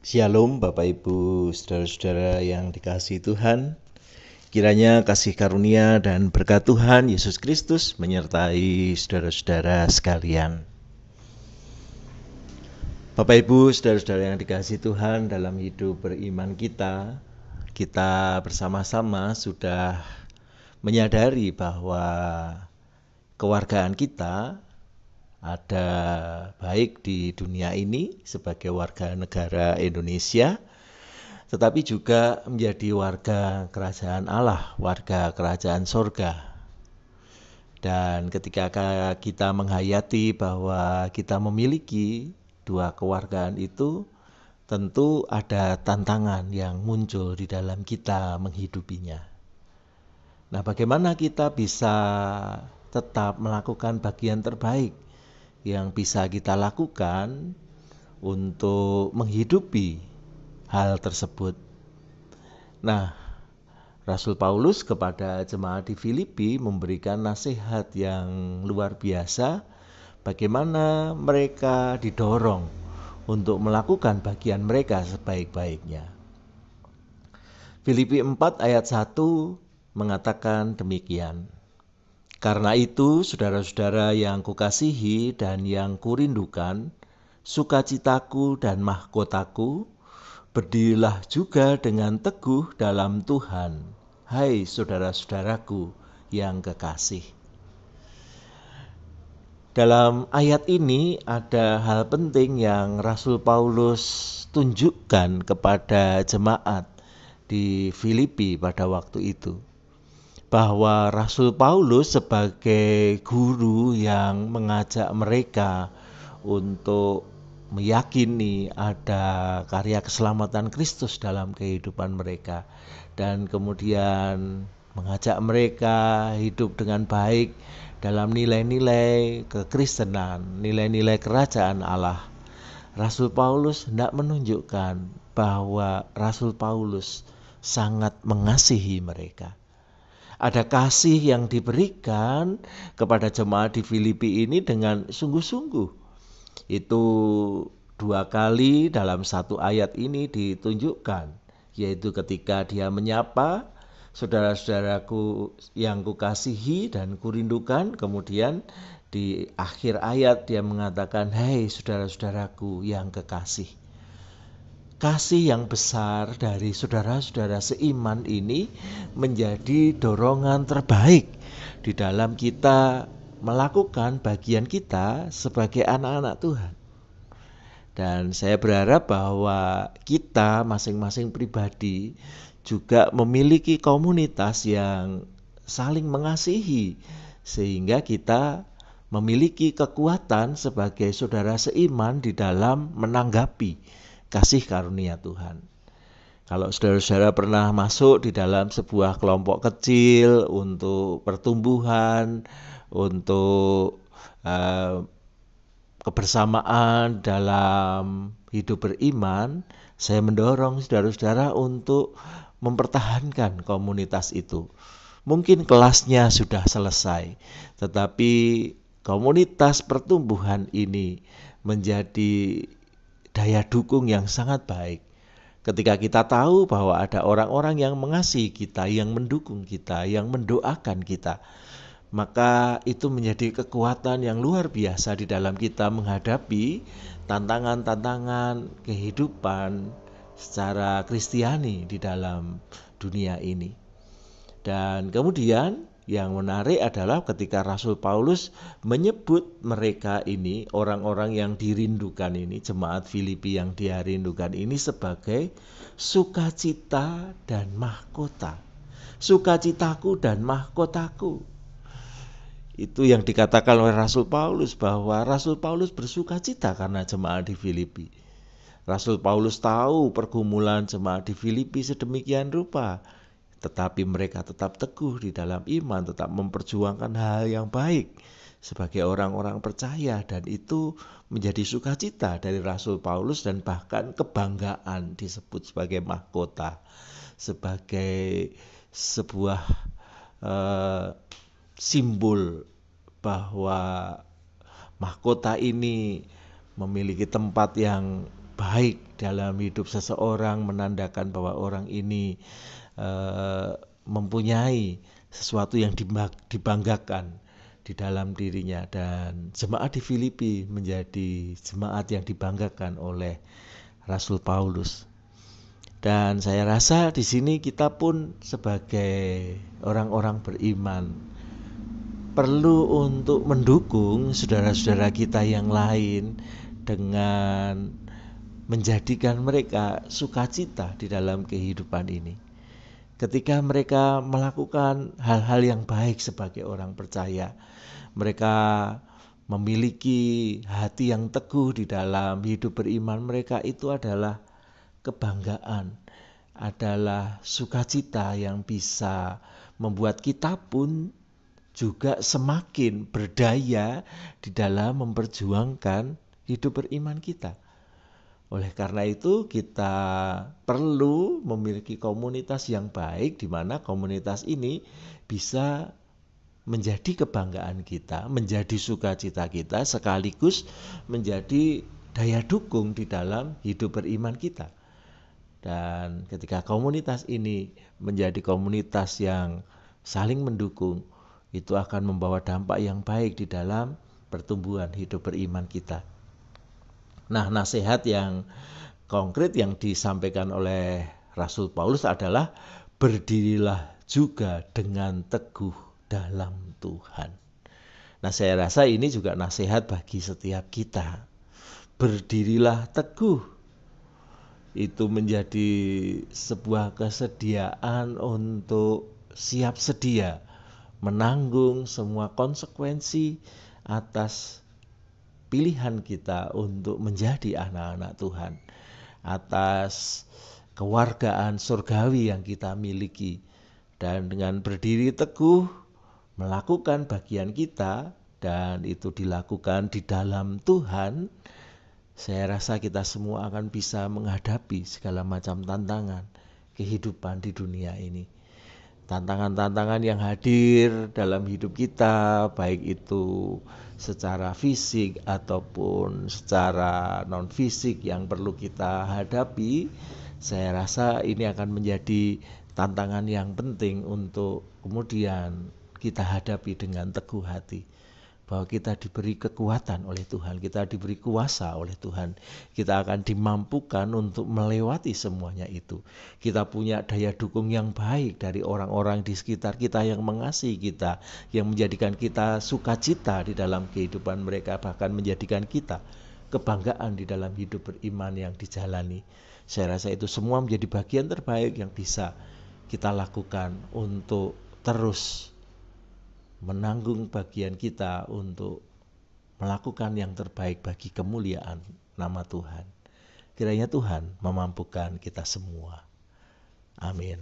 Shalom Bapak Ibu, saudara-saudara yang dikasihi Tuhan. Kiranya kasih karunia dan berkat Tuhan Yesus Kristus menyertai saudara-saudara sekalian. Bapak Ibu, saudara-saudara yang dikasihi Tuhan, dalam hidup beriman kita bersama-sama sudah menyadari bahwa kewargaan kita ada baik di dunia ini sebagai warga negara Indonesia, tetapi juga menjadi warga kerajaan Allah, warga kerajaan sorga. Dan ketika kita menghayati bahwa kita memiliki dua kewargaan itu, tentu ada tantangan yang muncul di dalam kita menghidupinya. Nah, bagaimana kita bisa tetap melakukan bagian terbaik yang bisa kita lakukan untuk menghidupi hal tersebut? Nah, Rasul Paulus kepada jemaat di Filipi memberikan nasihat yang luar biasa bagaimana mereka didorong untuk melakukan bagian mereka sebaik-baiknya. Filipi 4 ayat 1 mengatakan demikian. Karena itu, saudara-saudara yang kukasihi dan yang kurindukan, sukacitaku dan mahkotaku, berdirilah juga dengan teguh dalam Tuhan, hai saudara-saudaraku yang kekasih. Dalam ayat ini ada hal penting yang Rasul Paulus tunjukkan kepada jemaat di Filipi pada waktu itu. Bahwa Rasul Paulus sebagai guru yang mengajak mereka untuk meyakini ada karya keselamatan Kristus dalam kehidupan mereka, dan kemudian mengajak mereka hidup dengan baik dalam nilai-nilai kekristenan, nilai-nilai kerajaan Allah. Rasul Paulus hendak menunjukkan bahwa Rasul Paulus sangat mengasihi mereka. Ada kasih yang diberikan kepada jemaat di Filipi ini dengan sungguh-sungguh. Itu dua kali dalam satu ayat ini ditunjukkan, yaitu ketika dia menyapa saudara-saudaraku yang kukasihi dan kurindukan, kemudian di akhir ayat dia mengatakan, hai saudara-saudaraku yang kekasih. Kasih yang besar dari saudara-saudara seiman ini menjadi dorongan terbaik di dalam kita melakukan bagian kita sebagai anak-anak Tuhan. Dan saya berharap bahwa kita masing-masing pribadi juga memiliki komunitas yang saling mengasihi, sehingga kita memiliki kekuatan sebagai saudara seiman di dalam menanggapi kasih karunia Tuhan. Kalau saudara-saudara pernah masuk di dalam sebuah kelompok kecil untuk pertumbuhan, untuk kebersamaan dalam hidup beriman, saya mendorong saudara-saudara untuk mempertahankan komunitas itu. Mungkin kelasnya sudah selesai, tetapi komunitas pertumbuhan ini menjadi daya dukung yang sangat baik. Ketika kita tahu bahwa ada orang-orang yang mengasihi kita, yang mendukung kita, yang mendoakan kita, maka itu menjadi kekuatan yang luar biasa di dalam kita menghadapi tantangan-tantangan kehidupan secara Kristiani di dalam dunia ini. Dan kemudian yang menarik adalah ketika Rasul Paulus menyebut mereka ini, orang-orang yang dirindukan ini, jemaat Filipi yang dia rindukan ini, sebagai sukacita dan mahkota. Sukacitaku dan mahkotaku. Itu yang dikatakan oleh Rasul Paulus, bahwa Rasul Paulus bersukacita karena jemaat di Filipi. Rasul Paulus tahu pergumulan jemaat di Filipi sedemikian rupa, tetapi mereka tetap teguh di dalam iman, tetap memperjuangkan hal yang baik sebagai orang-orang percaya, dan itu menjadi sukacita dari Rasul Paulus, dan bahkan kebanggaan disebut sebagai mahkota, sebagai sebuah simbol bahwa mahkota ini memiliki tempat yang baik dalam hidup seseorang, menandakan bahwa orang ini mempunyai sesuatu yang dibanggakan di dalam dirinya. Dan jemaat di Filipi menjadi jemaat yang dibanggakan oleh Rasul Paulus. Dan saya rasa di sini kita pun sebagai orang-orang beriman perlu untuk mendukung saudara-saudara kita yang lain dengan menjadikan mereka sukacita di dalam kehidupan ini. Ketika mereka melakukan hal-hal yang baik sebagai orang percaya, mereka memiliki hati yang teguh di dalam hidup beriman mereka, itu adalah kebanggaan, adalah sukacita yang bisa membuat kita pun juga semakin berdaya di dalam memperjuangkan hidup beriman kita. Oleh karena itu kita perlu memiliki komunitas yang baik, di mana komunitas ini bisa menjadi kebanggaan kita, menjadi sukacita kita, sekaligus menjadi daya dukung di dalam hidup beriman kita. Dan ketika komunitas ini menjadi komunitas yang saling mendukung, itu akan membawa dampak yang baik di dalam pertumbuhan hidup beriman kita. Nah, nasihat yang konkret yang disampaikan oleh Rasul Paulus adalah berdirilah juga dengan teguh dalam Tuhan. Nah, saya rasa ini juga nasihat bagi setiap kita. Berdirilah teguh. Itu menjadi sebuah kesediaan untuk siap sedia menanggung semua konsekuensi atas pilihan kita untuk menjadi anak-anak Tuhan, atas kewargaan surgawi yang kita miliki. Dan dengan berdiri teguh melakukan bagian kita, dan itu dilakukan di dalam Tuhan, saya rasa kita semua akan bisa menghadapi segala macam tantangan kehidupan di dunia ini. Tantangan-tantangan yang hadir dalam hidup kita, baik itu secara fisik ataupun secara non fisik yang perlu kita hadapi, saya rasa ini akan menjadi tantangan yang penting untuk kemudian kita hadapi dengan teguh hati. Bahwa kita diberi kekuatan oleh Tuhan, kita diberi kuasa oleh Tuhan, kita akan dimampukan untuk melewati semuanya itu. Kita punya daya dukung yang baik dari orang-orang di sekitar kita yang mengasihi kita, yang menjadikan kita sukacita di dalam kehidupan mereka, bahkan menjadikan kita kebanggaan di dalam hidup beriman yang dijalani. Saya rasa itu semua menjadi bagian terbaik yang bisa kita lakukan untuk terus menanggung bagian kita untuk melakukan yang terbaik bagi kemuliaan nama Tuhan. Kiranya Tuhan memampukan kita semua. Amin.